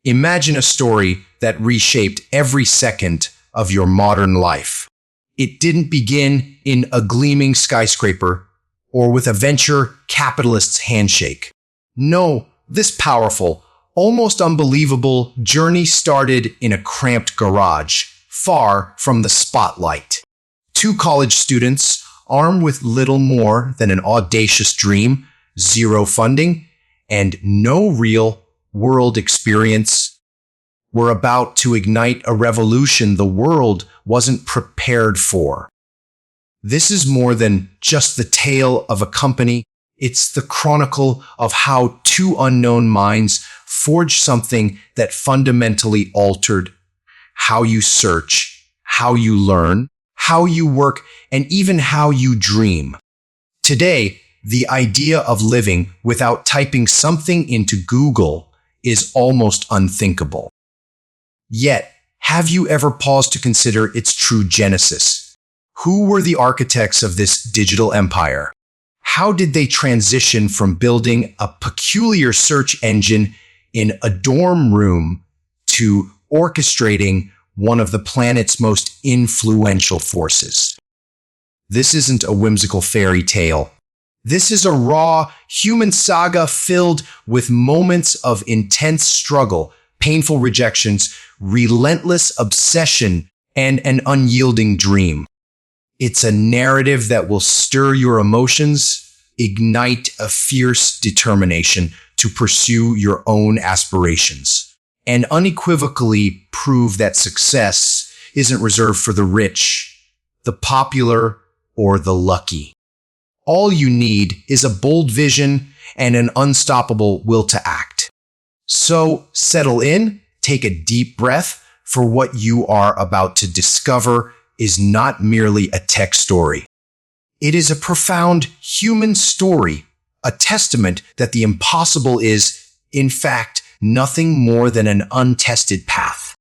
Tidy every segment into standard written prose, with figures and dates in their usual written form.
Imagine a story that reshaped every second of your modern life. It didn't begin in a gleaming skyscraper or with a venture capitalist's handshake. No, this powerful, almost unbelievable journey started in a cramped garage, far from the spotlight. Two college students, armed with little more than an audacious dream, zero funding, and no real world experience, were about to ignite a revolution the world wasn't prepared for. This is more than just the tale of a company. It's the chronicle of how two unknown minds forged something that fundamentally altered how you search, how you learn, how you work, and even how you dream. Today, the idea of living without typing something into Google is almost unthinkable. Yet, have you ever paused to consider its true genesis? Who were the architects of this digital empire? How did they transition from building a peculiar search engine in a dorm room to orchestrating one of the planet's most influential forces? This isn't a whimsical fairy tale. This is a raw, human saga filled with moments of intense struggle, painful rejections, relentless obsession, and an unyielding dream. It's a narrative that will stir your emotions, ignite a fierce determination to pursue your own aspirations, and unequivocally prove that success isn't reserved for the rich, the popular, or the lucky. All you need is a bold vision and an unstoppable will to act. So settle in, take a deep breath, for what you are about to discover is not merely a tech story. It is a profound human story, a testament that the impossible is, in fact, nothing more than an untested path.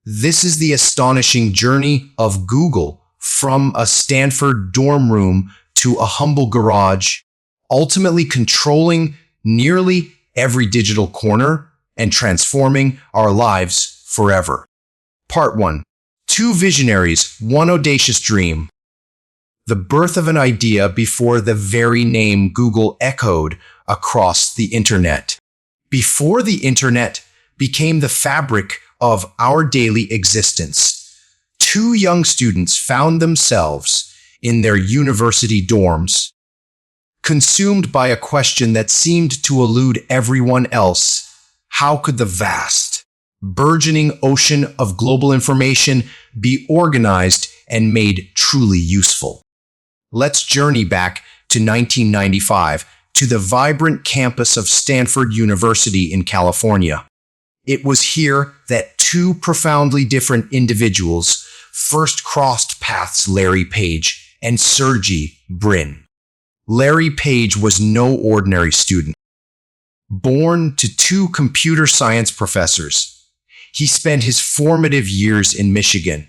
This is the astonishing journey of Google from a Stanford dorm room to a humble garage, ultimately controlling nearly every digital corner and transforming our lives forever. Part 1. Two visionaries, one audacious dream. The birth of an idea before the very name Google echoed across the internet. Before the internet became the fabric of our daily existence, two young students found themselves in their university dorms, consumed by a question that seemed to elude everyone else. How could the vast, burgeoning ocean of global information be organized and made truly useful? Let's journey back to 1995 to the vibrant campus of Stanford University in California. It was here that two profoundly different individuals first crossed paths: Larry Page and Sergey Brin. Larry Page was no ordinary student. Born to two computer science professors, he spent his formative years in Michigan,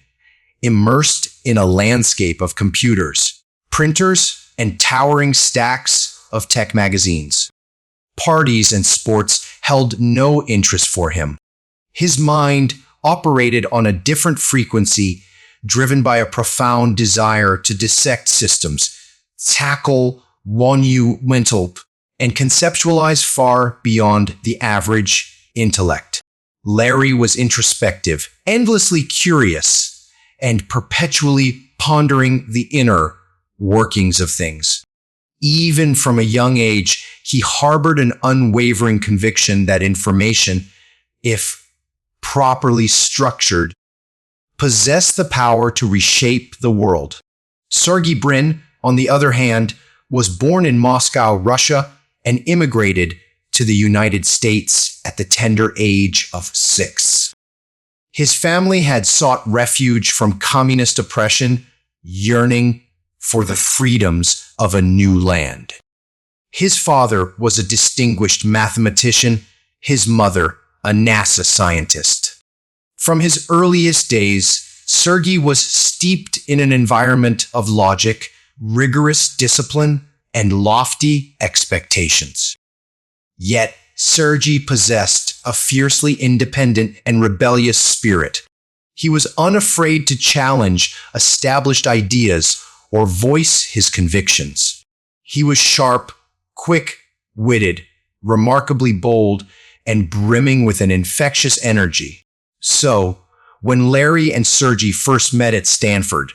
immersed in a landscape of computers, printers, and towering stacks of tech magazines. Parties and sports held no interest for him. His mind operated on a different frequency, driven by a profound desire to dissect systems, tackle monumental, and conceptualize far beyond the average intellect. Larry was introspective, endlessly curious, and perpetually pondering the inner workings of things. Even from a young age, he harbored an unwavering conviction that information, if properly structured, possessed the power to reshape the world. Sergey Brin, on the other hand, was born in Moscow, Russia, and immigrated to the United States at the tender age of 6. His family had sought refuge from communist oppression, yearning for the freedoms of a new land. His father was a distinguished mathematician, his mother a NASA scientist. From his earliest days, Sergey was steeped in an environment of logic, rigorous discipline, and lofty expectations. Yet, Sergey possessed a fiercely independent and rebellious spirit. He was unafraid to challenge established ideas or voice his convictions. He was sharp, quick-witted, remarkably bold, and brimming with an infectious energy. So, when Larry and Sergey first met at Stanford,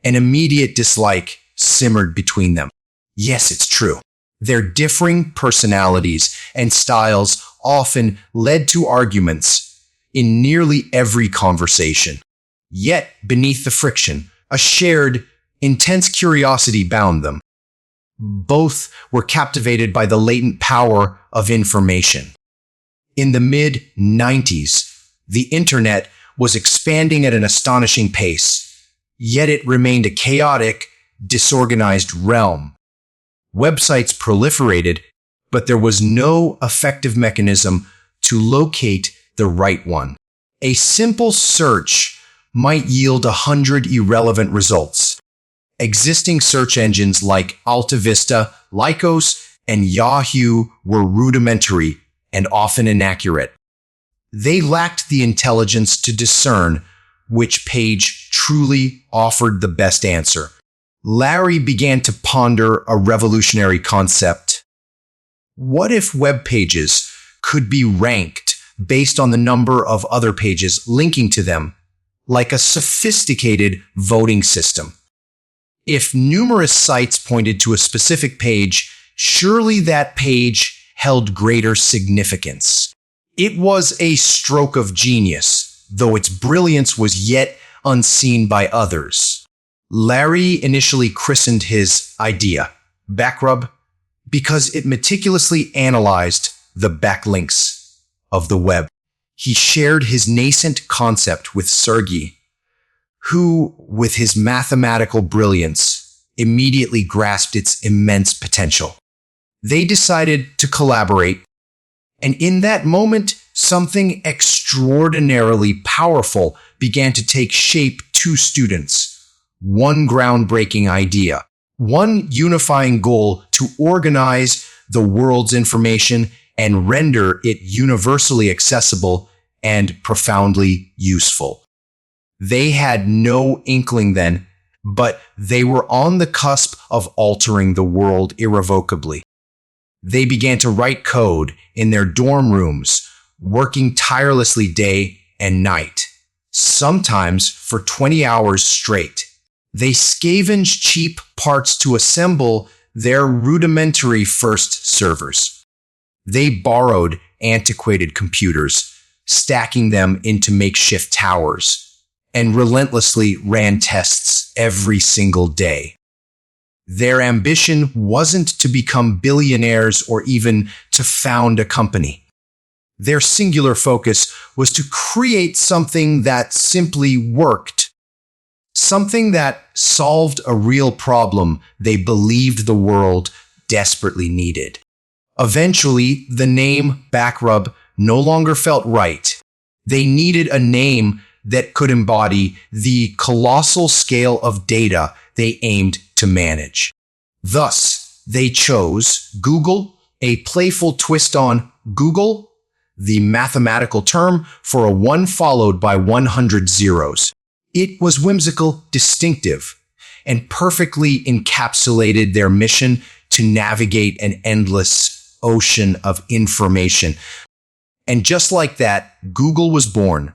an immediate dislike simmered between them. Yes, it's true. Their differing personalities and styles often led to arguments in nearly every conversation. Yet, beneath the friction, a shared, intense curiosity bound them. Both were captivated by the latent power of information. In the mid-90s, the internet was expanding at an astonishing pace, yet it remained a chaotic, disorganized realm. Websites proliferated, but there was no effective mechanism to locate the right one. A simple search might yield 100 irrelevant results. Existing search engines like AltaVista, Lycos, and Yahoo were rudimentary and often inaccurate. They lacked the intelligence to discern which page truly offered the best answer. Larry began to ponder a revolutionary concept. What if web pages could be ranked based on the number of other pages linking to them, like a sophisticated voting system? If numerous sites pointed to a specific page, surely that page held greater significance. It was a stroke of genius, though its brilliance was yet unseen by others. Larry initially christened his idea Backrub because it meticulously analyzed the backlinks of the web. He shared his nascent concept with Sergey, who, with his mathematical brilliance, immediately grasped its immense potential. They decided to collaborate, and in that moment, something extraordinarily powerful began to take shape. Two students, one groundbreaking idea, one unifying goal to organize the world's information and render it universally accessible and profoundly useful. They had no inkling then, but they were on the cusp of altering the world irrevocably. They began to write code in their dorm rooms, working tirelessly day and night, sometimes for 20 hours straight. They scavenged cheap parts to assemble their rudimentary first servers. They borrowed antiquated computers, stacking them into makeshift towers, and relentlessly ran tests every single day. Their ambition wasn't to become billionaires or even to found a company. Their singular focus was to create something that simply worked, something that solved a real problem they believed the world desperately needed. Eventually, the name Backrub no longer felt right. They needed a name that could embody the colossal scale of data they aimed to manage. Thus, they chose Google, a playful twist on Google, the mathematical term for a 1 followed by 100 zeros. It was whimsical, distinctive, and perfectly encapsulated their mission to navigate an endless ocean of information. And just like that, Google was born.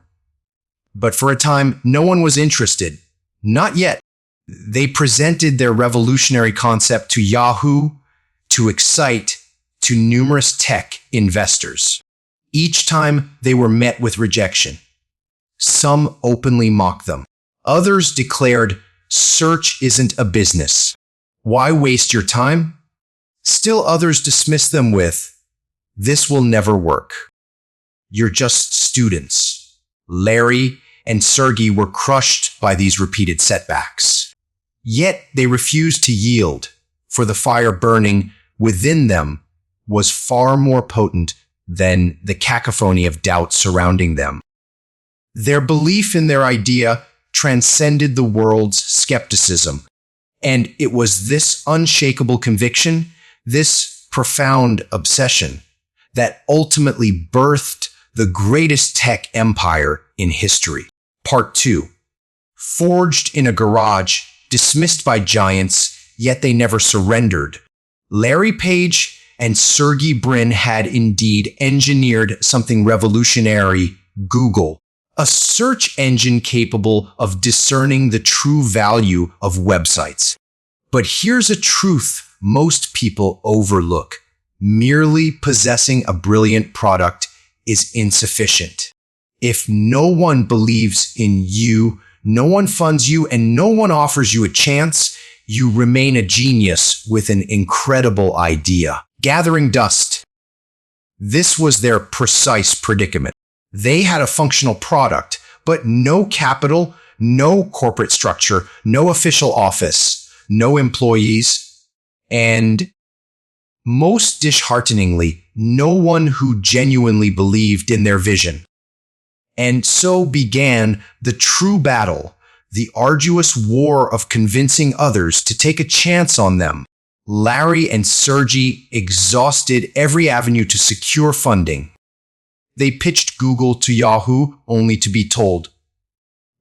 But for a time, no one was interested. Not yet. They presented their revolutionary concept to Yahoo, to Excite, to numerous tech investors. Each time, they were met with rejection. Some openly mocked them. Others declared, "Search isn't a business. Why waste your time?" Still others dismissed them with, "This will never work. You're just students." Larry and Sergey were crushed by these repeated setbacks. Yet they refused to yield, for the fire burning within them was far more potent than the cacophony of doubt surrounding them. Their belief in their idea transcended the world's skepticism, and it was this unshakable conviction, this profound obsession, that ultimately birthed the greatest tech empire in history. Part 2. Forged in a garage, dismissed by giants, yet they never surrendered. Larry Page and Sergey Brin had indeed engineered something revolutionary: Google, a search engine capable of discerning the true value of websites. But here's a truth most people overlook. Merely possessing a brilliant product is insufficient. If no one believes in you, no one funds you, and no one offers you a chance, you remain a genius with an incredible idea. Gathering dust. This was their precise predicament. They had a functional product, but no capital, no corporate structure, no official office, no employees, and most dishearteningly, no one who genuinely believed in their vision. And so began the true battle, the arduous war of convincing others to take a chance on them. Larry and Sergey exhausted every avenue to secure funding. They pitched Google to Yahoo only to be told,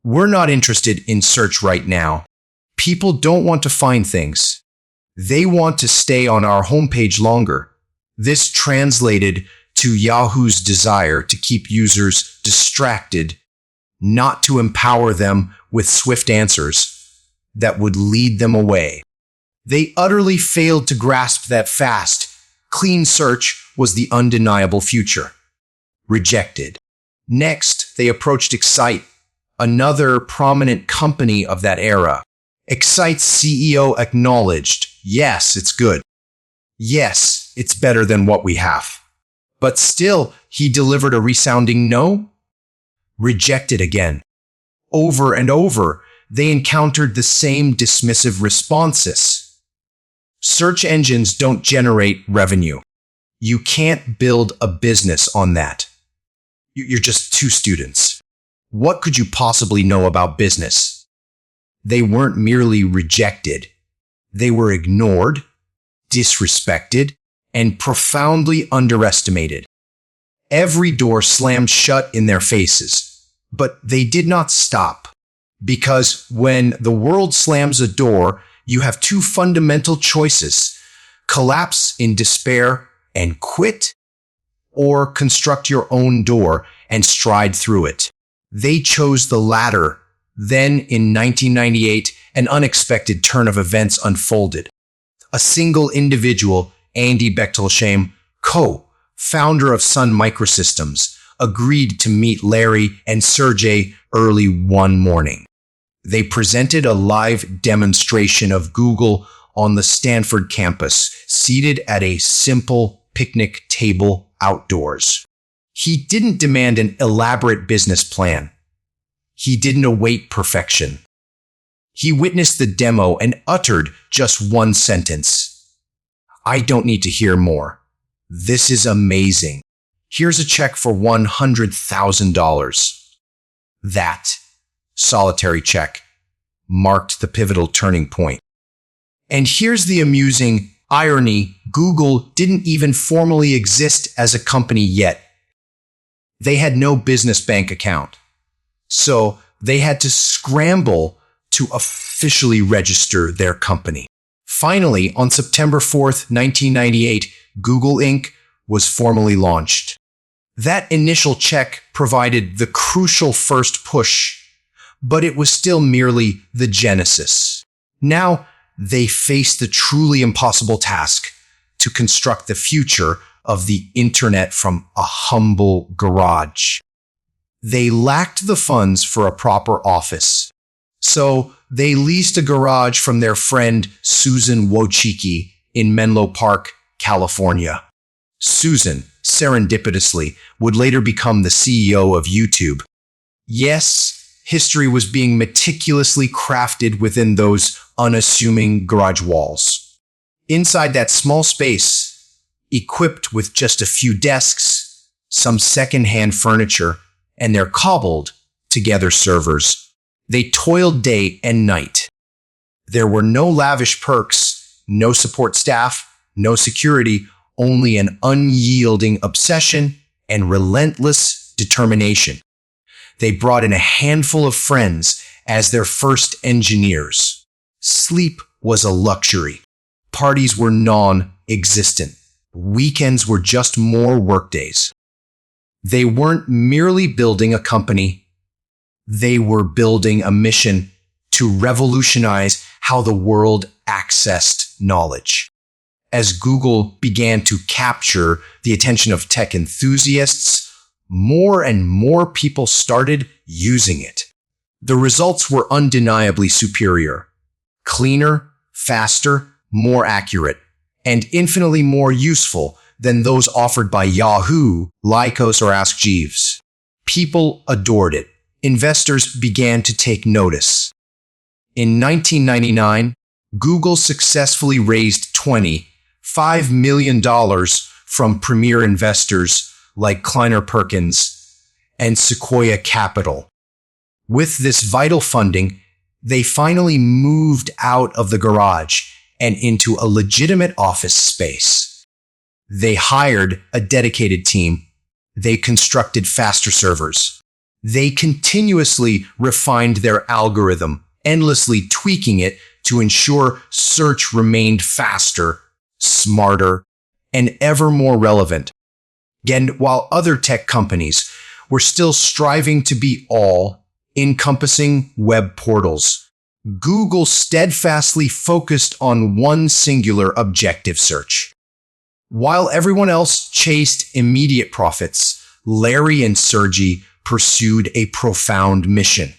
"We're not interested in search right now. People don't want to find things. They want to stay on our homepage longer." This translated to Yahoo's desire to keep users distracted, not to empower them with swift answers that would lead them away. They utterly failed to grasp that fast, clean search was the undeniable future. Rejected. Next, they approached Excite, another prominent company of that era. Excite's CEO acknowledged, "Yes, it's good. Yes, it's better than what we have." But still, he delivered a resounding no. Rejected again. Over and over, they encountered the same dismissive responses. Search engines don't generate revenue. You can't build a business on that. You're just two students. What could you possibly know about business? They weren't merely rejected. They were ignored, disrespected, and profoundly underestimated. Every door slammed shut in their faces. But they did not stop. Because when the world slams a door, you have two fundamental choices: collapse in despair and quit, or construct your own door and stride through it. They chose the latter. Then, in 1998, an unexpected turn of events unfolded. A single individual, Andy Bechtolsheim, co-founder of Sun Microsystems, agreed to meet Larry and Sergey early one morning. They presented a live demonstration of Google on the Stanford campus, seated at a simple picnic table outdoors. He didn't demand an elaborate business plan. He didn't await perfection. He witnessed the demo and uttered just one sentence: "I don't need to hear more. This is amazing. Here's a check for $100,000. That solitary check marked the pivotal turning point. And here's the amusing irony: Google didn't even formally exist as a company yet. They had no business bank account. So they had to scramble to officially register their company. Finally, on September 4th, 1998, Google Inc. was formally launched. That initial check provided the crucial first push, but it was still merely the genesis. Now, they faced the truly impossible task to construct the future of the internet from a humble garage. They lacked the funds for a proper office, so they leased a garage from their friend Susan Wojcicki in Menlo Park, California. Susan, serendipitously, would later become the CEO of YouTube. Yes, history was being meticulously crafted within those unassuming garage walls. Inside that small space, equipped with just a few desks, some second-hand furniture, and their cobbled-together servers, they toiled day and night. There were no lavish perks, no support staff, no security, only an unyielding obsession and relentless determination. They brought in a handful of friends as their first engineers. Sleep was a luxury. Parties were non-existent. Weekends were just more workdays. They weren't merely building a company. They were building a mission to revolutionize how the world accessed knowledge. As Google began to capture the attention of tech enthusiasts, more and more people started using it. The results were undeniably superior. Cleaner, faster, more accurate, and infinitely more useful than those offered by Yahoo, Lycos, or Ask Jeeves. People adored it. Investors began to take notice. In 1999, Google successfully raised $25 million from premier investors like Kleiner Perkins and Sequoia Capital. With this vital funding, they finally moved out of the garage and into a legitimate office space. They hired a dedicated team. They constructed faster servers. They continuously refined their algorithm, endlessly tweaking it to ensure search remained faster, smarter, and ever more relevant. And while other tech companies were still striving to be all-encompassing web portals, Google steadfastly focused on one singular objective: search. While everyone else chased immediate profits, Larry and Sergey pursued a profound mission.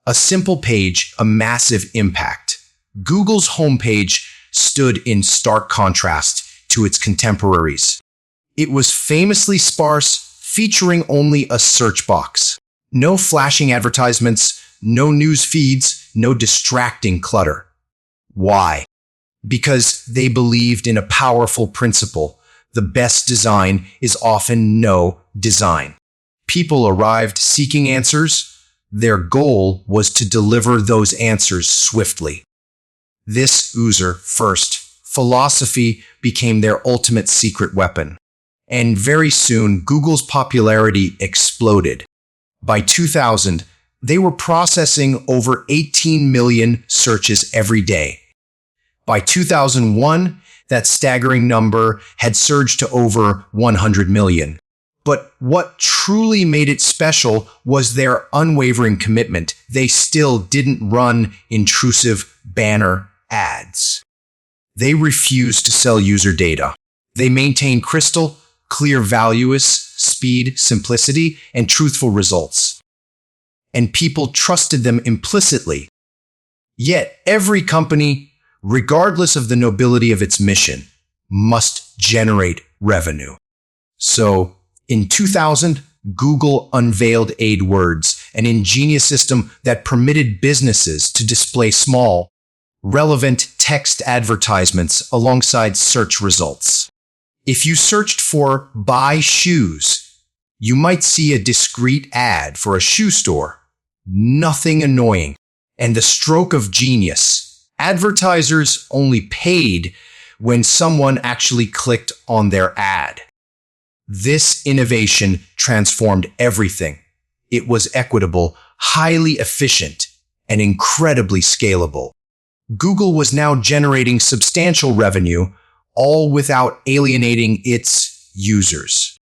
A simple page, a massive impact. Google's homepage stood in stark contrast to its contemporaries. It was famously sparse, featuring only a search box. No flashing advertisements, no news feeds, no distracting clutter. Why? Because they believed in a powerful principle. The best design is often no design. People arrived seeking answers. Their goal was to deliver those answers swiftly. This user-first philosophy became their ultimate secret weapon. And very soon, Google's popularity exploded. By 2000, they were processing over 18 million searches every day. By 2001, that staggering number had surged to over 100 million. But what truly made it special was their unwavering commitment. They still didn't run intrusive banner ads. They refused to sell user data. They maintained crystal clear values, speed, simplicity, and truthful results. And people trusted them implicitly. Yet every company, regardless of the nobility of its mission, must generate revenue. So, in 2000, Google unveiled AdWords, an ingenious system that permitted businesses to display small, relevant text advertisements alongside search results. If you searched for "buy shoes," you might see a discrete ad for a shoe store. Nothing annoying. And the stroke of genius. Advertisers only paid when someone actually clicked on their ad. This innovation transformed everything. It was equitable, highly efficient, and incredibly scalable. Google was now generating substantial revenue, all without alienating its users.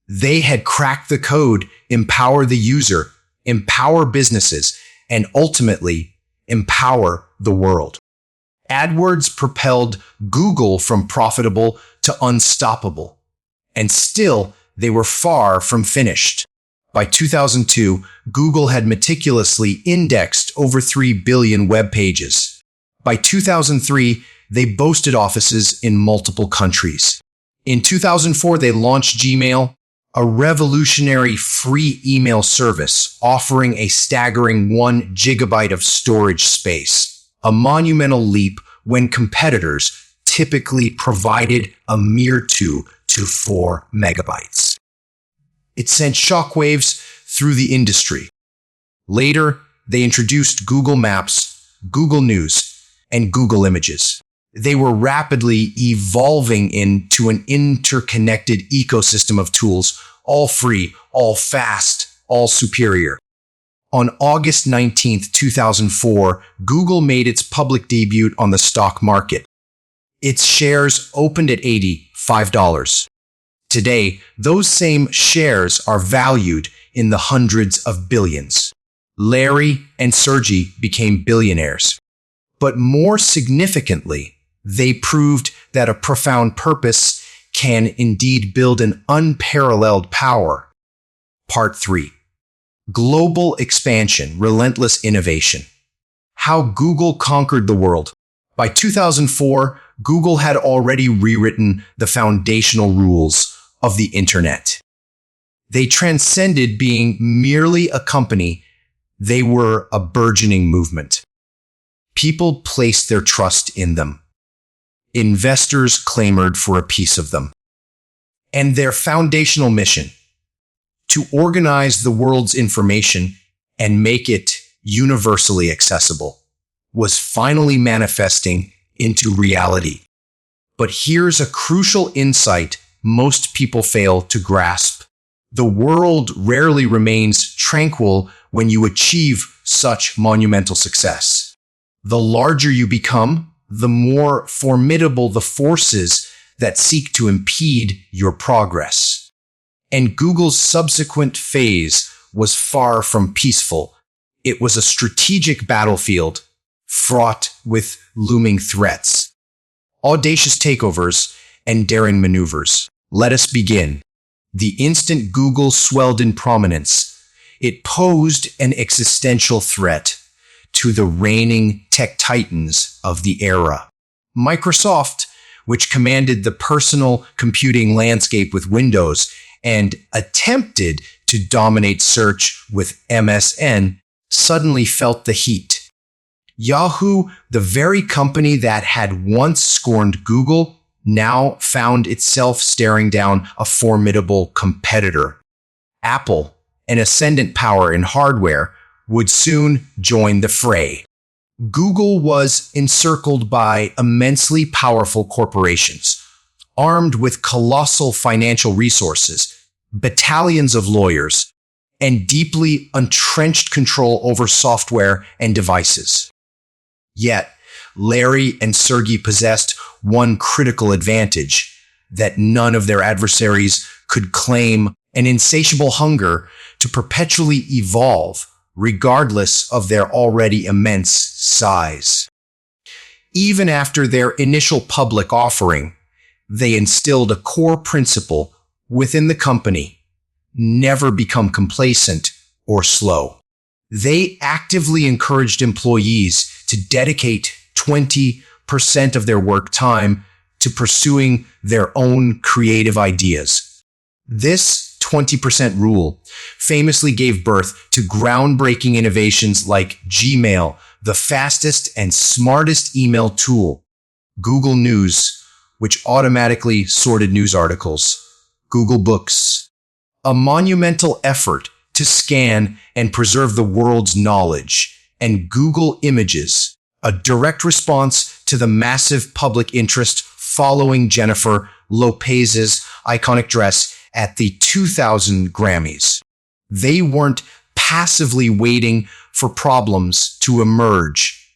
They had cracked the code: empower the user, empower businesses, and ultimately empower the world. AdWords propelled Google from profitable to unstoppable. And still, they were far from finished. By 2002, Google had meticulously indexed over 3 billion web pages. By 2003, they boasted offices in multiple countries. In 2004, they launched Gmail, a revolutionary free email service offering a staggering 1 gigabyte of storage space, a monumental leap when competitors typically provided a mere 2 to 4 megabytes. It sent shockwaves through the industry. Later, they introduced Google Maps, Google News, and Google Images. They were rapidly evolving into an interconnected ecosystem of tools, all free, all fast, all superior. On August 19th, 2004, Google made its public debut on the stock market. Its shares opened at $85. Today, those same shares are valued in the hundreds of billions. Larry and Sergey became billionaires. But more significantly, they proved that a profound purpose can indeed build an unparalleled power. Part 3. Global expansion, relentless innovation. How Google conquered the world. By 2004, Google had already rewritten the foundational rules of the internet. They transcended being merely a company. They were a burgeoning movement. People placed their trust in them. Investors clamored for a piece of them. And their foundational mission, to organize the world's information and make it universally accessible, was finally manifesting into reality. But here's a crucial insight most people fail to grasp. The world rarely remains tranquil when you achieve such monumental success. The larger you become, the more formidable the forces that seek to impede your progress. And Google's subsequent phase was far from peaceful. It was a strategic battlefield fraught with looming threats, audacious takeovers, and daring maneuvers. Let us begin. The instant Google swelled in prominence, it posed an existential threat to the reigning tech titans of the era. Microsoft, which commanded the personal computing landscape with Windows and attempted to dominate search with MSN, suddenly felt the heat. Yahoo, the very company that had once scorned Google, now found itself staring down a formidable competitor. Apple, an ascendant power in hardware, would soon join the fray. Google was encircled by immensely powerful corporations, armed with colossal financial resources, battalions of lawyers, and deeply entrenched control over software and devices. Yet, Larry and Sergey possessed one critical advantage that none of their adversaries could claim: an insatiable hunger to perpetually evolve, regardless of their already immense size. Even after their initial public offering, they instilled a core principle within the company: never become complacent or slow. They actively encouraged employees to dedicate 20% of their work time to pursuing their own creative ideas. This 20% rule famously gave birth to groundbreaking innovations like Gmail, the fastest and smartest email tool; Google News, which automatically sorted news articles; Google Books, a monumental effort to scan and preserve the world's knowledge; and Google Images, a direct response to the massive public interest following Jennifer Lopez's iconic dress at the 2000 Grammys. They weren't passively waiting for problems to emerge.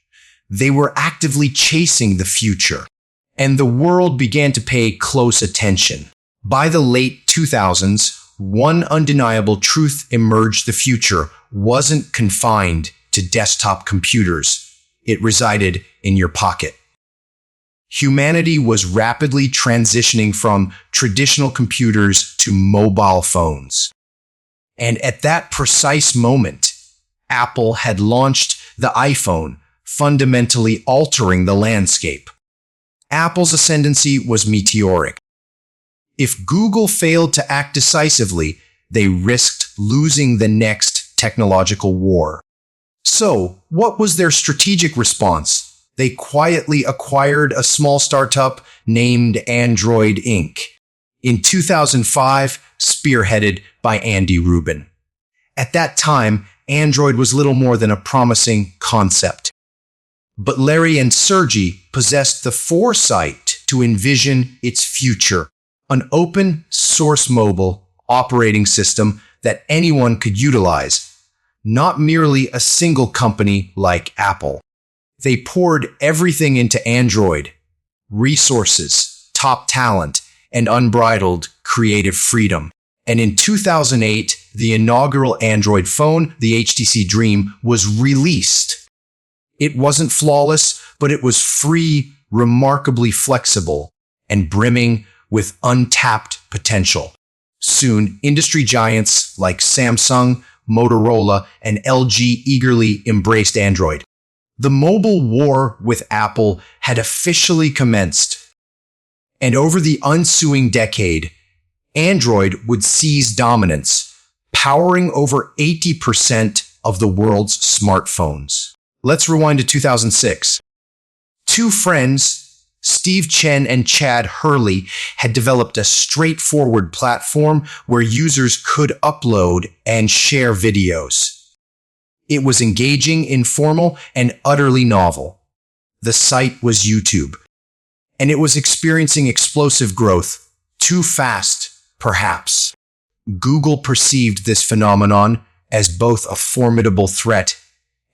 They were actively chasing the future, and the world began to pay close attention. By the late 2000s, one undeniable truth emerged: the future wasn't confined to desktop computers. It resided in your pocket. Humanity was rapidly transitioning from traditional computers to mobile phones. And at that precise moment, Apple had launched the iPhone, fundamentally altering the landscape. Apple's ascendancy was meteoric. If Google failed to act decisively, they risked losing the next technological war. So, what was their strategic response? They quietly acquired a small startup named Android Inc. in 2005, spearheaded by Andy Rubin. At that time, Android was little more than a promising concept. But Larry and Sergey possessed the foresight to envision its future, an open source mobile operating system that anyone could utilize, not merely a single company like Apple. They poured everything into Android: resources, top talent, and unbridled creative freedom. And in 2008, the inaugural Android phone, the HTC Dream, was released. It wasn't flawless, but it was free, remarkably flexible, and brimming with untapped potential. Soon, industry giants like Samsung, Motorola, and LG eagerly embraced Android. The mobile war with Apple had officially commenced. And over the ensuing decade, Android would seize dominance, powering over 80% of the world's smartphones. Let's rewind to 2006. Two friends, Steve Chen and Chad Hurley, had developed a straightforward platform where users could upload and share videos. It was engaging, informal, and utterly novel. The site was YouTube, and it was experiencing explosive growth, too fast, perhaps. Google perceived this phenomenon as both a formidable threat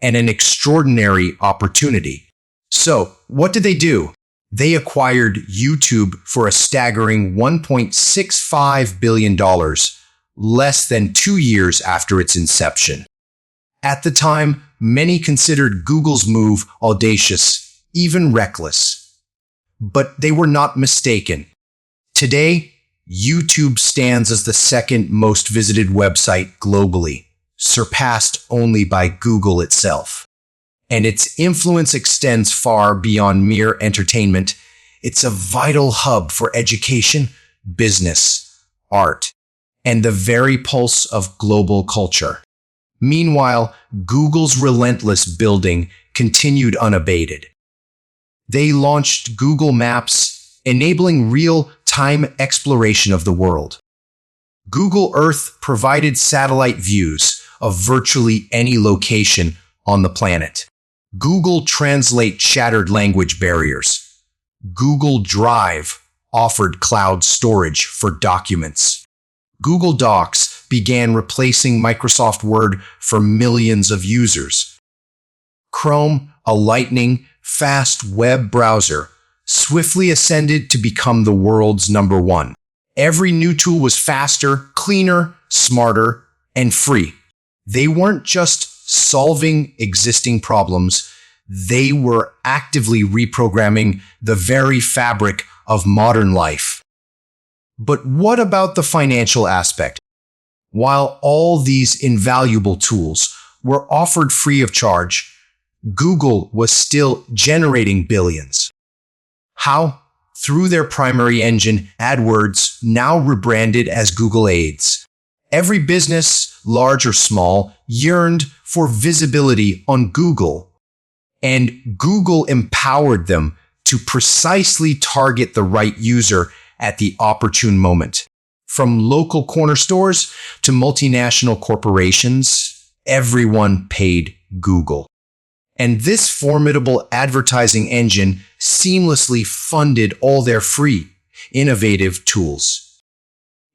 and an extraordinary opportunity. So, what did they do? They acquired YouTube for a staggering $1.65 billion, less than 2 years after its inception. At the time, many considered Google's move audacious, even reckless. But they were not mistaken. Today, YouTube stands as the second most visited website globally, surpassed only by Google itself. And its influence extends far beyond mere entertainment. It's a vital hub for education, business, art, and the very pulse of global culture. Meanwhile, Google's relentless building continued unabated. They launched Google Maps, enabling real-time exploration of the world. Google Earth provided satellite views of virtually any location on the planet. Google Translate shattered language barriers. Google Drive offered cloud storage for documents. Google Docs began replacing Microsoft Word for millions of users. Chrome, a lightning-fast web browser, swiftly ascended to become the world's number one. Every new tool was faster, cleaner, smarter, and free. They weren't just solving existing problems, they were actively reprogramming the very fabric of modern life. But what about the financial aspect? While all these invaluable tools were offered free of charge, Google was still generating billions. How? Through their primary engine, AdWords, now rebranded as Google Ads. Every business, large or small, yearned for visibility on Google, and Google empowered them to precisely target the right user at the opportune moment. From local corner stores to multinational corporations, everyone paid Google. And this formidable advertising engine seamlessly funded all their free, innovative tools.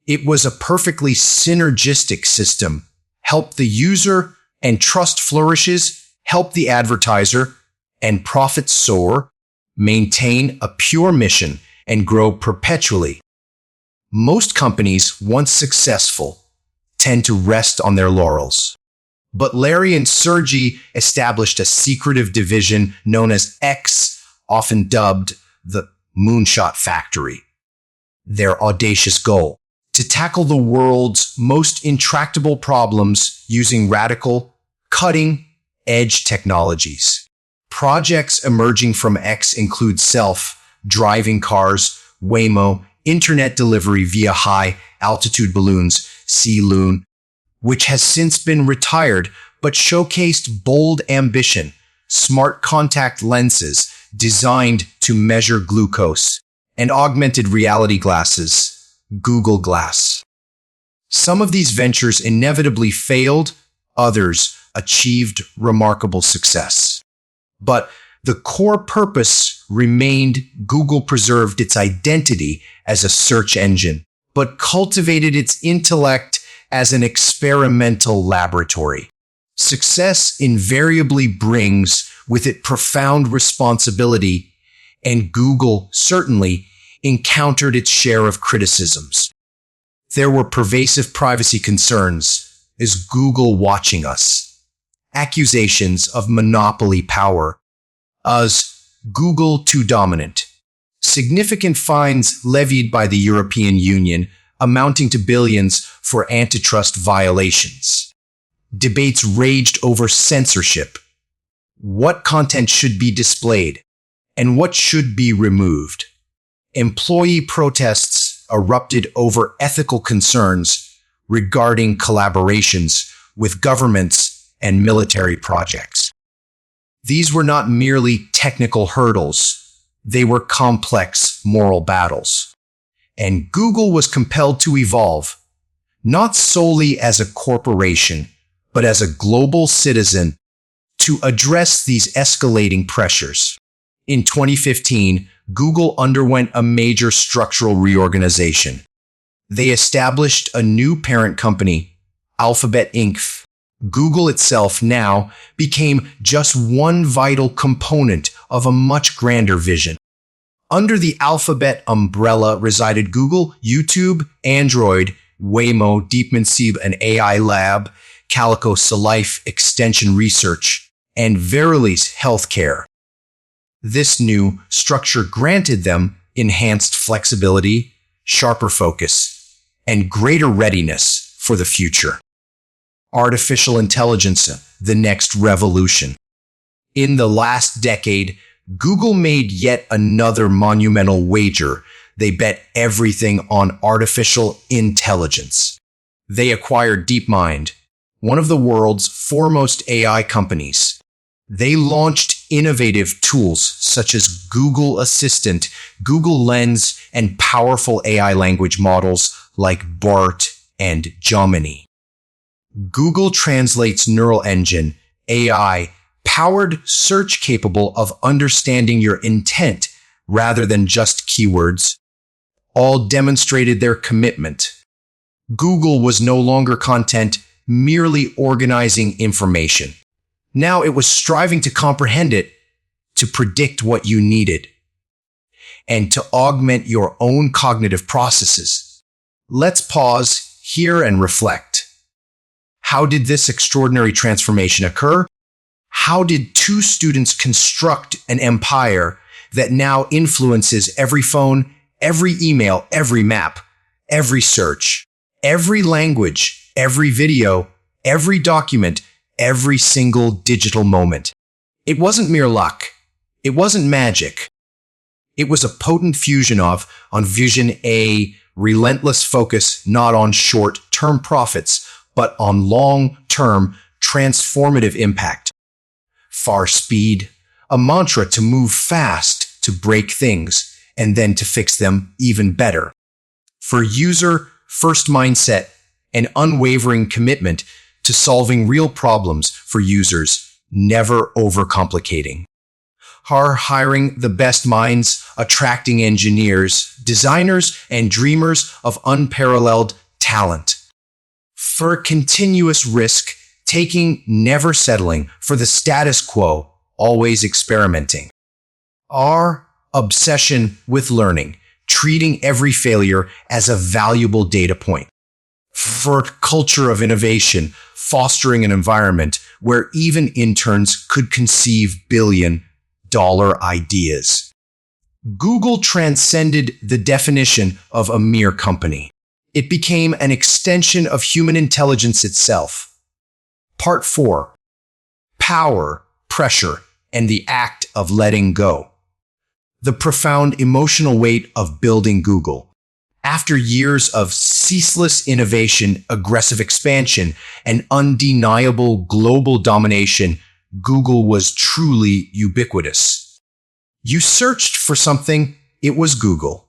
It was a perfectly synergistic system. Help the user and trust flourishes, help the advertiser and profits soar, maintain a pure mission, and grow perpetually. Most companies, once successful, tend to rest on their laurels. But Larry and Sergey established a secretive division known as X, often dubbed the Moonshot Factory. Their audacious goal: to tackle the world's most intractable problems using radical, cutting-edge technologies. Projects emerging from X include self-driving cars, Waymo, internet delivery via high-altitude balloons, Sea-Loon, which has since been retired but showcased bold ambition, smart contact lenses designed to measure glucose, and augmented reality glasses, Google Glass. Some of these ventures inevitably failed, others achieved remarkable success. But The core purpose remained. Google preserved its identity as a search engine, but cultivated its intellect as an experimental laboratory. Success invariably brings with it profound responsibility, and Google certainly encountered its share of criticisms. There were pervasive privacy concerns. Is Google watching us? Accusations of monopoly power. As Google too dominant. Significant fines levied by the European Union amounting to billions for antitrust violations. Debates raged over censorship. What content should be displayed and what should be removed? Employee protests erupted over ethical concerns regarding collaborations with governments and military projects. These were not merely technical hurdles, they were complex moral battles. And Google was compelled to evolve, not solely as a corporation, but as a global citizen, to address these escalating pressures. In 2015, Google underwent a major structural reorganization. They established a new parent company, Alphabet Inc. Google itself now became just one vital component of a much grander vision. Under the Alphabet umbrella resided Google, YouTube, Android, Waymo, DeepMind, an AI lab, Calico Life Extension Research, and Verily's Healthcare. This new structure granted them enhanced flexibility, sharper focus, and greater readiness for the future. Artificial intelligence, the next revolution. In the last decade, Google made yet another monumental wager. They bet everything on artificial intelligence. They acquired DeepMind, one of the world's foremost AI companies. They launched innovative tools such as Google Assistant, Google Lens, and powerful AI language models like BART and Gemini. Google Translate's neural engine, AI, powered search capable of understanding your intent rather than just keywords, all demonstrated their commitment. Google was no longer content merely organizing information. Now it was striving to comprehend it, to predict what you needed, and to augment your own cognitive processes. Let's pause here and reflect. How did this extraordinary transformation occur? How did two students construct an empire that now influences every phone, every email, every map, every search, every language, every video, every document, every single digital moment? It wasn't mere luck. It wasn't magic. It was a potent fusion of, on vision, a relentless focus not on short-term profits, but on long-term transformative impact. Far speed, a mantra to move fast, to break things, and then to fix them even better. For user-first mindset, an unwavering commitment to solving real problems for users, never overcomplicating. Hiring the best minds, attracting engineers, designers, and dreamers of unparalleled talent. For continuous risk-taking, never settling for the status quo, always experimenting. Our obsession with learning, treating every failure as a valuable data point. For culture of innovation, fostering an environment where even interns could conceive billion-dollar ideas. Google transcended the definition of a mere company. It became an extension of human intelligence itself. Part 4. Power, pressure, and the act of letting go. The profound emotional weight of building Google. After years of ceaseless innovation, aggressive expansion, and undeniable global domination, Google was truly ubiquitous. You searched for something, it was Google.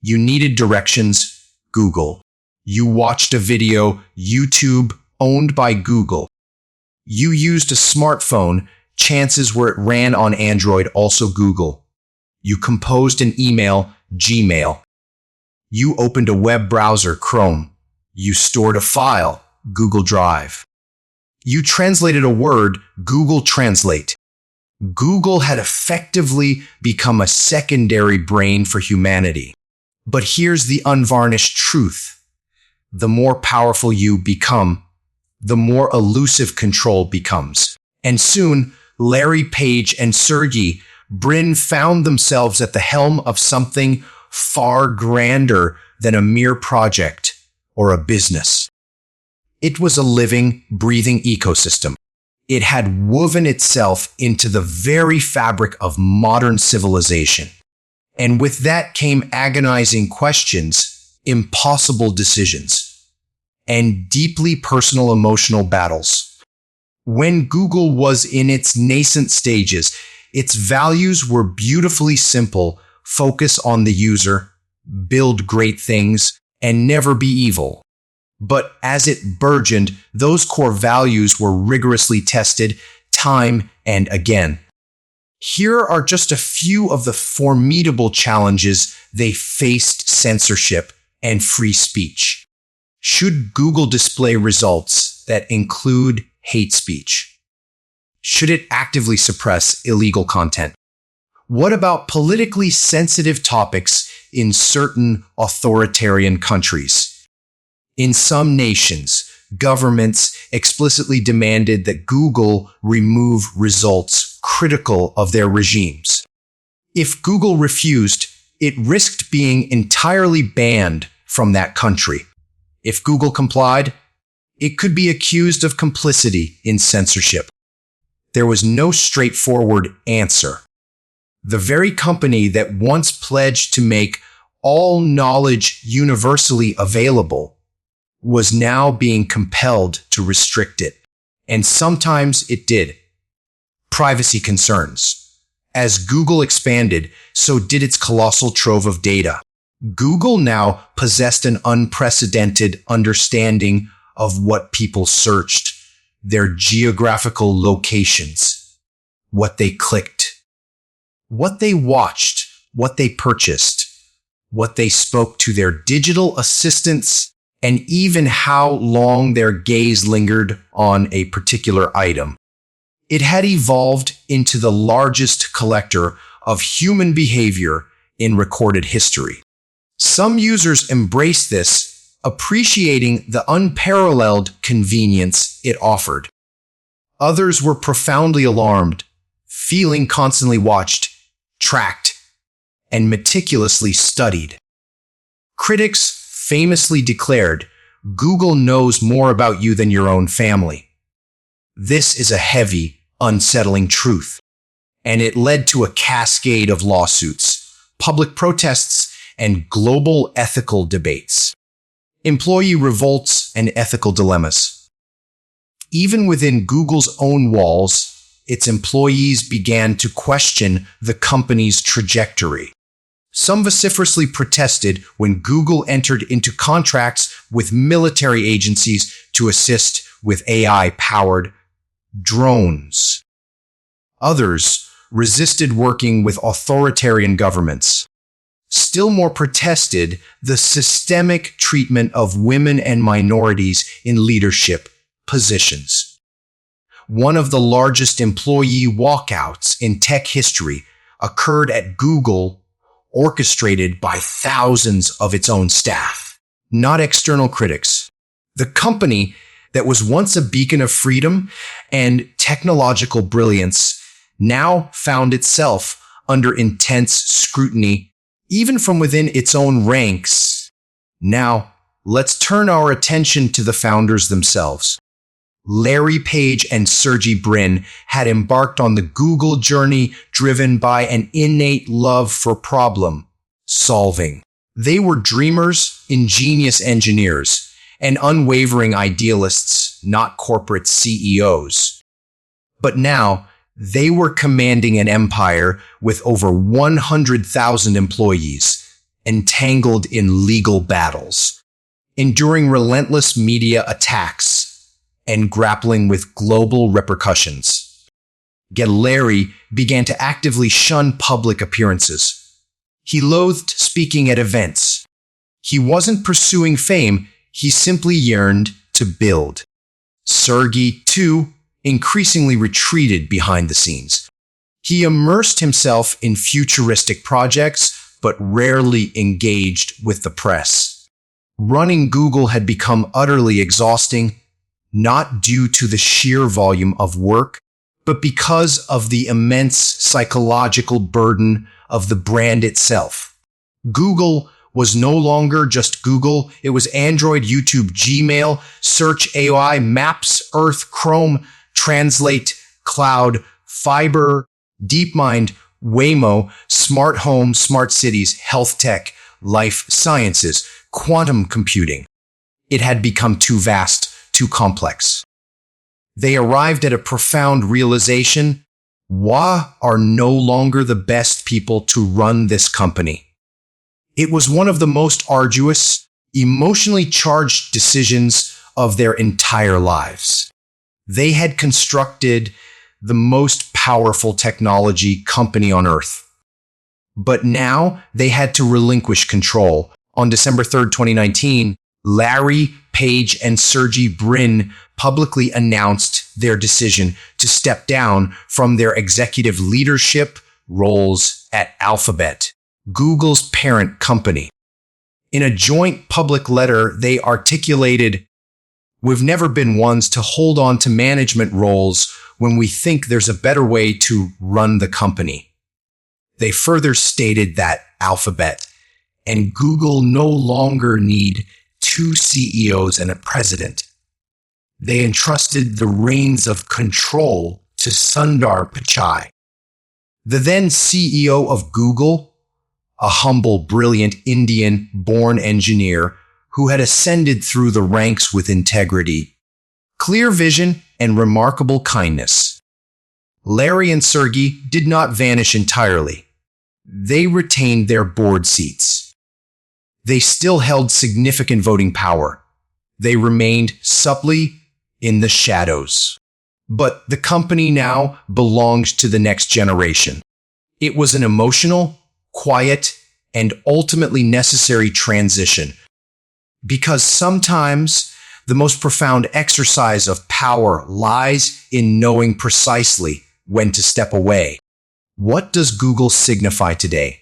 You needed directions, Google. You watched a video, YouTube, owned by Google. You used a smartphone, chances were it ran on Android, also Google. You composed an email, Gmail. You opened a web browser, Chrome. You stored a file, Google Drive. You translated a word, Google Translate. Google had effectively become a secondary brain for humanity. But here's the unvarnished truth. The more powerful you become, the more elusive control becomes. And soon, Larry Page and Sergey Brin found themselves at the helm of something far grander than a mere project or a business. It was a living, breathing ecosystem. It had woven itself into the very fabric of modern civilization. And with that came agonizing questions, impossible decisions, and deeply personal emotional battles. When Google was in its nascent stages, its values were beautifully simple: focus on the user, build great things, and never be evil. But as it burgeoned, those core values were rigorously tested time and again. Here are just a few of the formidable challenges they faced: censorship and free speech. Should Google display results that include hate speech? Should it actively suppress illegal content? What about politically sensitive topics in certain authoritarian countries? In some nations, governments explicitly demanded that Google remove results critical of their regimes. If Google refused, it risked being entirely banned from that country. If Google complied, it could be accused of complicity in censorship. There was no straightforward answer. The very company that once pledged to make all knowledge universally available was now being compelled to restrict it. And sometimes it did. Privacy concerns. As Google expanded, so did its colossal trove of data. Google now possessed an unprecedented understanding of what people searched, their geographical locations, what they clicked, what they watched, what they purchased, what they spoke to their digital assistants, and even how long their gaze lingered on a particular item. It had evolved into the largest collector of human behavior in recorded history. Some users embraced this, appreciating the unparalleled convenience it offered. Others were profoundly alarmed, feeling constantly watched, tracked, and meticulously studied. Critics famously declared, "Google knows more about you than your own family." This is a heavy, unsettling truth, and it led to a cascade of lawsuits, public protests, and global ethical debates. Employee revolts and ethical dilemmas. Even within Google's own walls, its employees began to question the company's trajectory. Some vociferously protested when Google entered into contracts with military agencies to assist with AI-powered drones. Others resisted working with authoritarian governments. Still more protested the systemic treatment of women and minorities in leadership positions. One of the largest employee walkouts in tech history occurred at Google, orchestrated by thousands of its own staff, not external critics. The company that was once a beacon of freedom and technological brilliance now found itself under intense scrutiny, even from within its own ranks. Now, let's turn our attention to the founders themselves. Larry Page and Sergey Brin had embarked on the Google journey driven by an innate love for problem solving. They were dreamers, ingenious engineers, and unwavering idealists, not corporate CEOs. But now, they were commanding an empire with over 100,000 employees, entangled in legal battles, enduring relentless media attacks, and grappling with global repercussions. Larry began to actively shun public appearances. He loathed speaking at events. He wasn't pursuing fame, he simply yearned to build. Sergey, too, increasingly retreated behind the scenes. He immersed himself in futuristic projects, but rarely engaged with the press. Running Google had become utterly exhausting, not due to the sheer volume of work, but because of the immense psychological burden of the brand itself. Google was no longer just Google. It was Android, YouTube, Gmail, Search, AI, Maps, Earth, Chrome, Translate, Cloud, Fiber, DeepMind, Waymo, Smart Home, Smart Cities, Health Tech, Life Sciences, Quantum Computing. It had become too vast, too complex. They arrived at a profound realization: we are no longer the best people to run this company. It was one of the most arduous, emotionally charged decisions of their entire lives. They had constructed the most powerful technology company on Earth. But now they had to relinquish control. On December 3rd, 2019, Larry Page and Sergey Brin publicly announced their decision to step down from their executive leadership roles at Alphabet, Google's parent company. In a joint public letter, they articulated, "We've never been ones to hold on to management roles when we think there's a better way to run the company." They further stated that Alphabet and Google no longer need two CEOs and a president. They entrusted the reins of control to Sundar Pichai, the then CEO of Google, a humble, brilliant Indian-born engineer who had ascended through the ranks with integrity, clear vision, and remarkable kindness. Larry and Sergey did not vanish entirely. They retained their board seats. They still held significant voting power. They remained subtly in the shadows. But the company now belonged to the next generation. It was an emotional, quiet, and ultimately necessary transition. Because sometimes the most profound exercise of power lies in knowing precisely when to step away. What does Google signify today?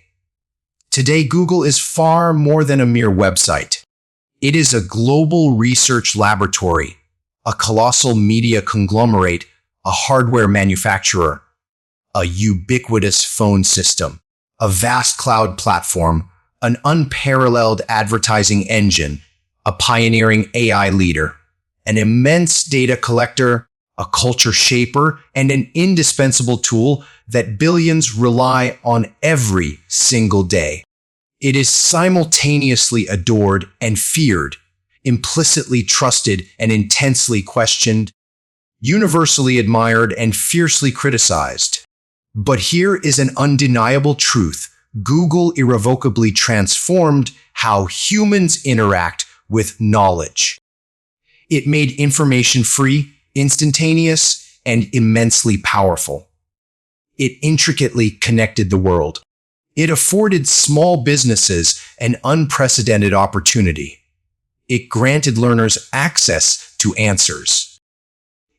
Today, Google is far more than a mere website. It is a global research laboratory, a colossal media conglomerate, a hardware manufacturer, a ubiquitous phone system, a vast cloud platform, an unparalleled advertising engine, a pioneering AI leader, an immense data collector, a culture shaper, and an indispensable tool that billions rely on every single day. It is simultaneously adored and feared, implicitly trusted and intensely questioned, universally admired and fiercely criticized. But here is an undeniable truth. Google irrevocably transformed how humans interact with knowledge. It made information free, instantaneous, and immensely powerful. It intricately connected the world. It afforded small businesses an unprecedented opportunity. It granted learners access to answers.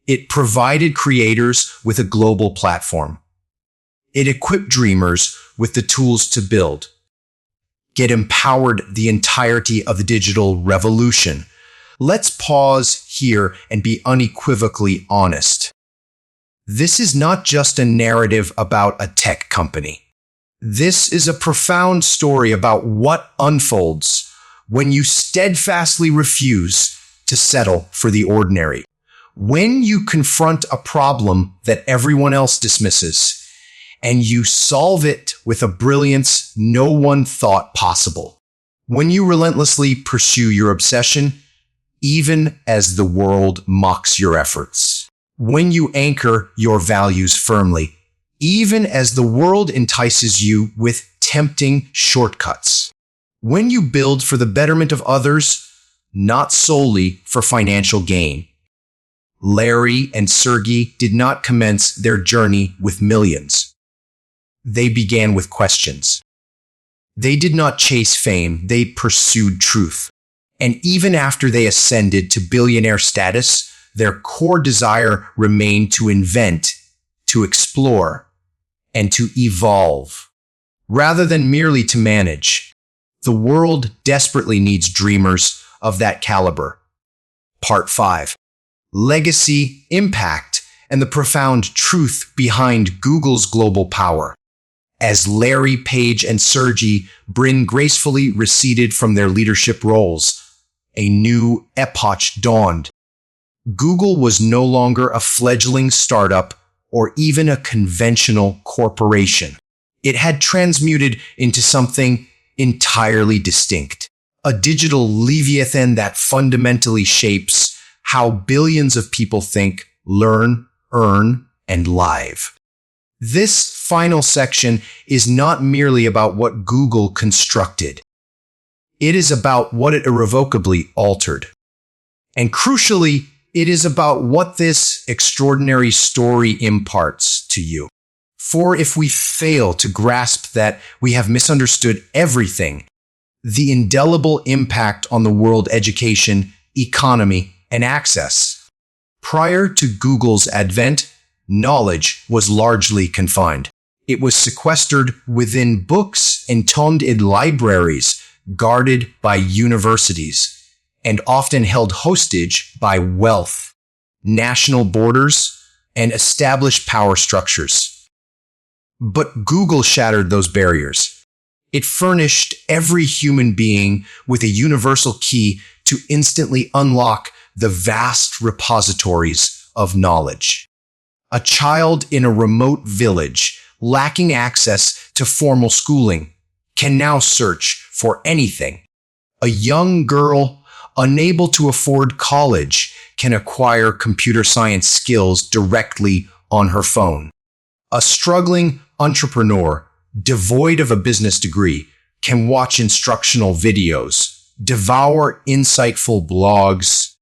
It provided creators with a global platform. It equipped dreamers with the tools to build. It empowered the entirety of the digital revolution. Let's pause here and be unequivocally honest. This is not just a narrative about a tech company. This is a profound story about what unfolds when you steadfastly refuse to settle for the ordinary. When you confront a problem that everyone else dismisses, and you solve it with a brilliance no one thought possible. When you relentlessly pursue your obsession, even as the world mocks your efforts. When you anchor your values firmly, even as the world entices you with tempting shortcuts. When you build for the betterment of others, not solely for financial gain. Larry and Sergey did not commence their journey with millions. They began with questions. They did not chase fame, they pursued truth. And even after they ascended to billionaire status, their core desire remained to invent, to explore, and to evolve, rather than merely to manage. The world desperately needs dreamers of that caliber. Part 5. Legacy, impact, and the profound truth behind Google's global power. As Larry Page and Sergey Brin gracefully receded from their leadership roles, a new epoch dawned. Google was no longer a fledgling startup or even a conventional corporation. It had transmuted into something entirely distinct, a digital leviathan that fundamentally shapes how billions of people think, learn, earn, and live. This final section is not merely about what Google constructed. It is about what it irrevocably altered. And crucially, it is about what this extraordinary story imparts to you. For if we fail to grasp that, we have misunderstood everything. The indelible impact on the world education, economy, and access. Prior to Google's advent, knowledge was largely confined. It was sequestered within books entombed in libraries, guarded by universities, and often held hostage by wealth, national borders, and established power structures. But Google shattered those barriers. It furnished every human being with a universal key to instantly unlock the vast repositories of knowledge. A child in a remote village, lacking access to formal schooling, can now search for anything. A young girl, unable to afford college, can acquire computer science skills directly on her phone. A struggling entrepreneur, devoid of a business degree, can watch instructional videos, devour insightful blogs,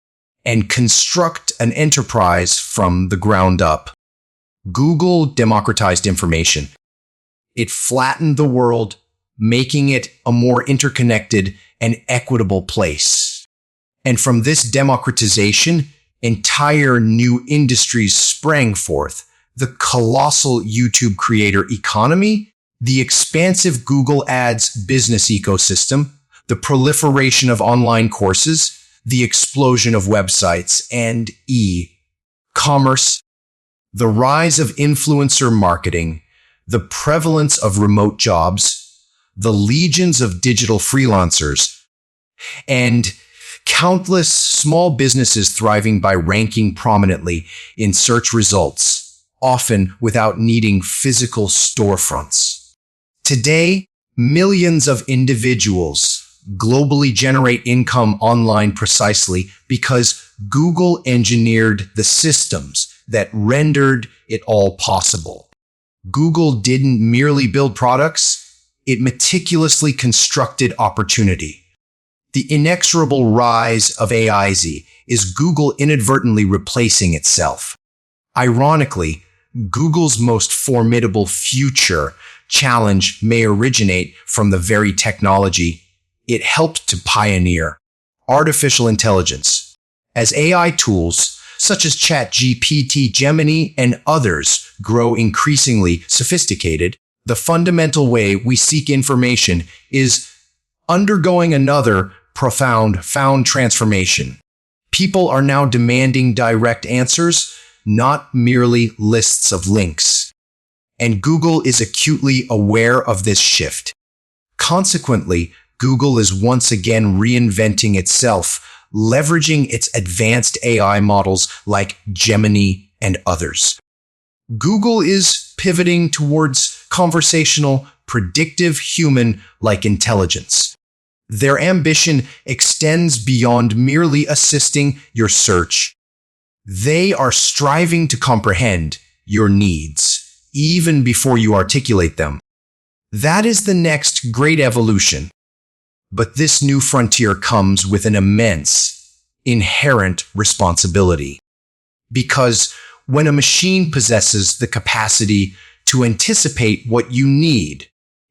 and construct an enterprise from the ground up. Google democratized information. It flattened the world, making it a more interconnected and equitable place. And from this democratization, entire new industries sprang forth. The colossal YouTube creator economy, the expansive Google Ads business ecosystem, the proliferation of online courses, the explosion of websites and e-commerce, the rise of influencer marketing, the prevalence of remote jobs, the legions of digital freelancers, and countless small businesses thriving by ranking prominently in search results, often without needing physical storefronts. Today, millions of individuals globally generate income online precisely because Google engineered the systems that rendered it all possible. Google didn't merely build products, it meticulously constructed opportunity. The inexorable rise of AI is Google inadvertently replacing itself. Ironically, Google's most formidable future challenge may originate from the very technology it helped to pioneer: artificial intelligence. As AI tools such as ChatGPT, Gemini, and others grow increasingly sophisticated, the fundamental way we seek information is undergoing another profound transformation. People are now demanding direct answers, not merely lists of links. And Google is acutely aware of this shift. Consequently, Google is once again reinventing itself, leveraging its advanced AI models like Gemini and others. Google is pivoting towards conversational, predictive human-like intelligence. Their ambition extends beyond merely assisting your search. They are striving to comprehend your needs, even before you articulate them. That is the next great evolution. But this new frontier comes with an immense, inherent responsibility. Because when a machine possesses the capacity to anticipate what you need,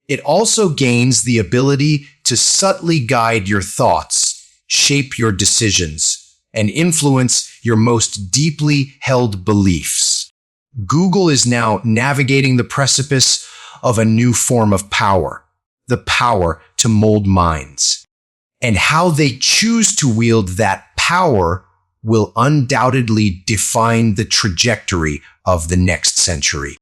it also gains the ability to subtly guide your thoughts, shape your decisions, and influence your most deeply held beliefs. Google is now navigating the precipice of a new form of power, the power to mold minds. And how they choose to wield that power will undoubtedly define the trajectory of the next century.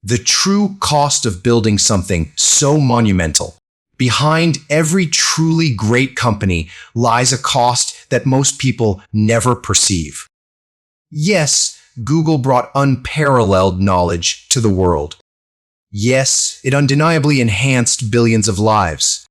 The true cost of building something so monumental. Behind every truly great company lies a cost that most people never perceive. Yes, Google brought unparalleled knowledge to the world. Yes, it undeniably enhanced billions of lives.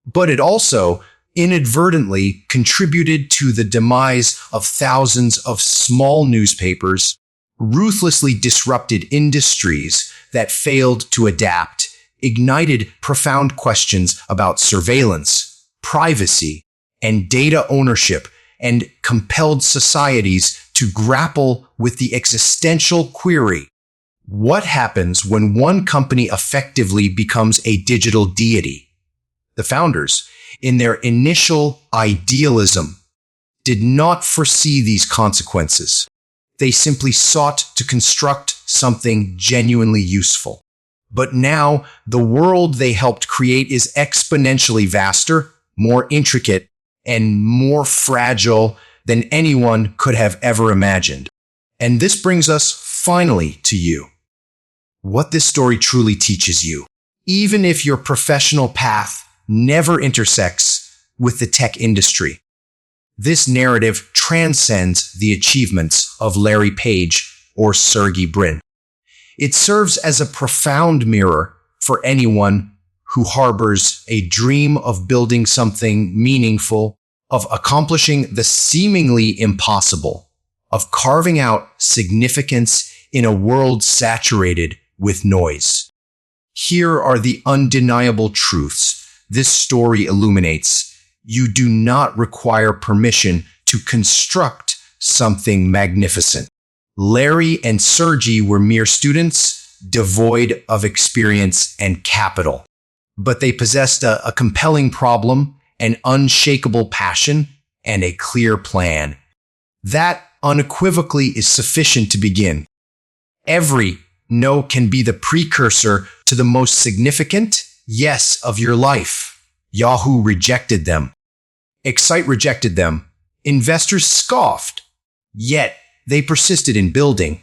But it also inadvertently contributed to the demise of thousands of small newspapers, ruthlessly disrupted industries that failed to adapt, ignited profound questions about surveillance, privacy, and data ownership, and compelled societies to grapple with the existential query: what happens when one company effectively becomes a digital deity? The founders, in their initial idealism, did not foresee these consequences. They simply sought to construct something genuinely useful. But now, the world they helped create is exponentially vaster, more intricate, and more fragile than anyone could have ever imagined. And this brings us finally to you. What this story truly teaches you, even if your professional path never intersects with the tech industry. This narrative transcends the achievements of Larry Page or Sergey Brin. It serves as a profound mirror for anyone who harbors a dream of building something meaningful, of accomplishing the seemingly impossible, of carving out significance in a world saturated with noise. Here are the undeniable truths this story illuminates. You do not require permission to construct something magnificent. Larry and Sergey were mere students, devoid of experience and capital. But they possessed a compelling problem, an unshakable passion, and a clear plan. That unequivocally is sufficient to begin. Every no can be the precursor to the most significant yes of your life. Yahoo rejected them. Excite rejected them. Investors scoffed. Yet they persisted in building.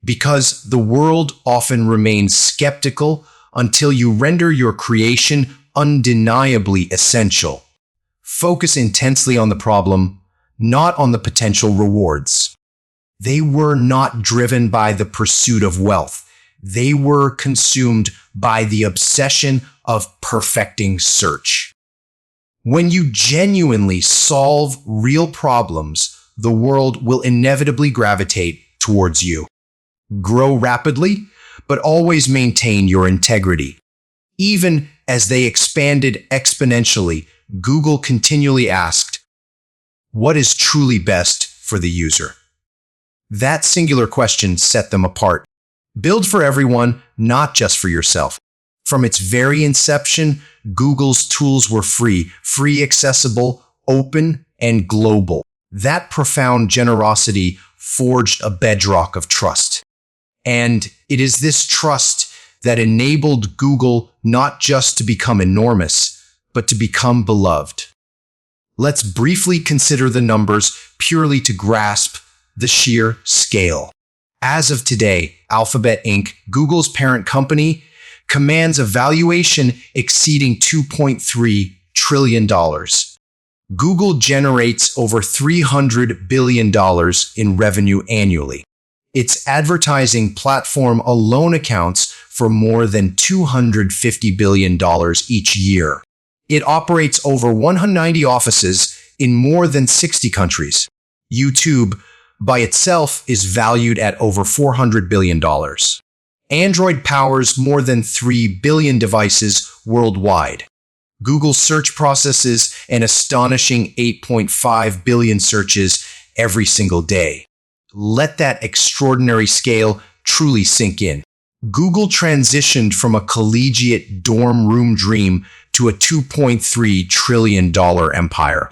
Because the world often remains skeptical until you render your creation undeniably essential. Focus intensely on the problem, not on the potential rewards. They were not driven by the pursuit of wealth. They were consumed by the obsession of perfecting search. When you genuinely solve real problems, the world will inevitably gravitate towards you. Grow rapidly, but always maintain your integrity. Even as they expanded exponentially, Google continually asked, what is truly best for the user? That singular question set them apart. Build for everyone, not just for yourself. From its very inception, Google's tools were free, accessible, open, and global. That profound generosity forged a bedrock of trust. And it is this trust that enabled Google not just to become enormous, but to become beloved. Let's briefly consider the numbers purely to grasp the sheer scale. As of today, Alphabet Inc., Google's parent company, commands a valuation exceeding $2.3 trillion. Google generates over $300 billion in revenue annually. Its advertising platform alone accounts for more than $250 billion each year. It operates over 190 offices in more than 60 countries. YouTube, by itself, is valued at over $400 billion. Android powers more than 3 billion devices worldwide. Google search processes an astonishing 8.5 billion searches every single day. Let that extraordinary scale truly sink in. Google transitioned from a collegiate dorm room dream to a $2.3 trillion empire.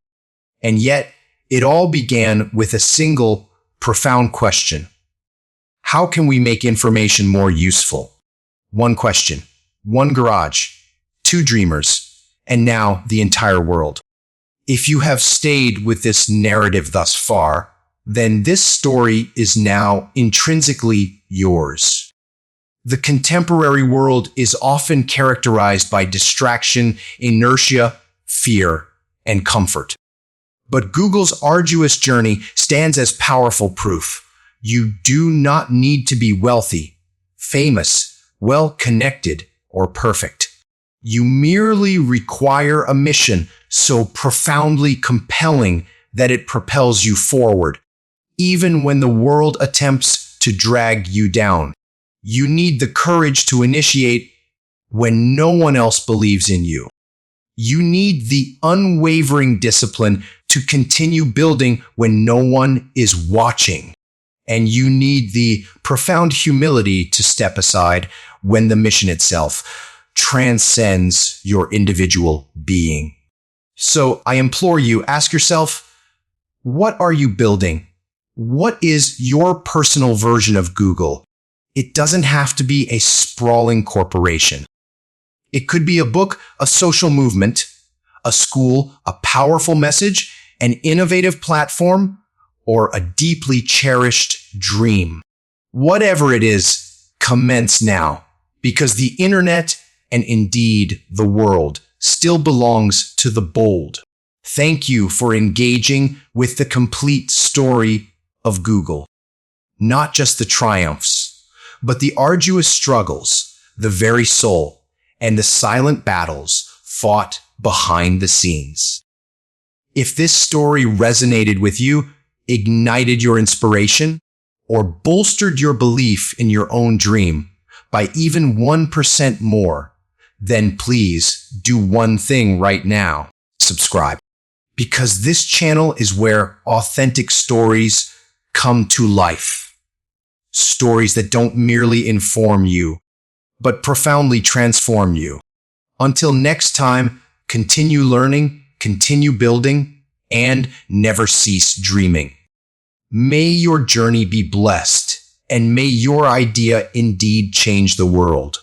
And yet, it all began with a single, profound question. How can we make information more useful? One question, one garage, two dreamers, and now the entire world. If you have stayed with this narrative thus far, then this story is now intrinsically yours. The contemporary world is often characterized by distraction, inertia, fear, and comfort. But Google's arduous journey stands as powerful proof. You do not need to be wealthy, famous, well-connected, or perfect. You merely require a mission so profoundly compelling that it propels you forward, even when the world attempts to drag you down. You need the courage to initiate when no one else believes in you. You need the unwavering discipline to continue building when no one is watching. And you need the profound humility to step aside when the mission itself transcends your individual being. So I implore you, ask yourself, what are you building? What is your personal version of Google? It doesn't have to be a sprawling corporation. It could be a book, a social movement, a school, a powerful message, an innovative platform, or a deeply cherished dream. Whatever it is, commence now, because the internet, and indeed the world, still belongs to the bold. Thank you for engaging with the complete story of Google. Not just the triumphs, but the arduous struggles, the very soul, and the silent battles fought behind the scenes. If this story resonated with you, ignited your inspiration, or bolstered your belief in your own dream by even 1% more, then please do one thing right now. Subscribe. Because this channel is where authentic stories come to life. Stories that don't merely inform you, but profoundly transform you. Until next time, continue learning, continue building, and never cease dreaming. May your journey be blessed, and may your idea indeed change the world.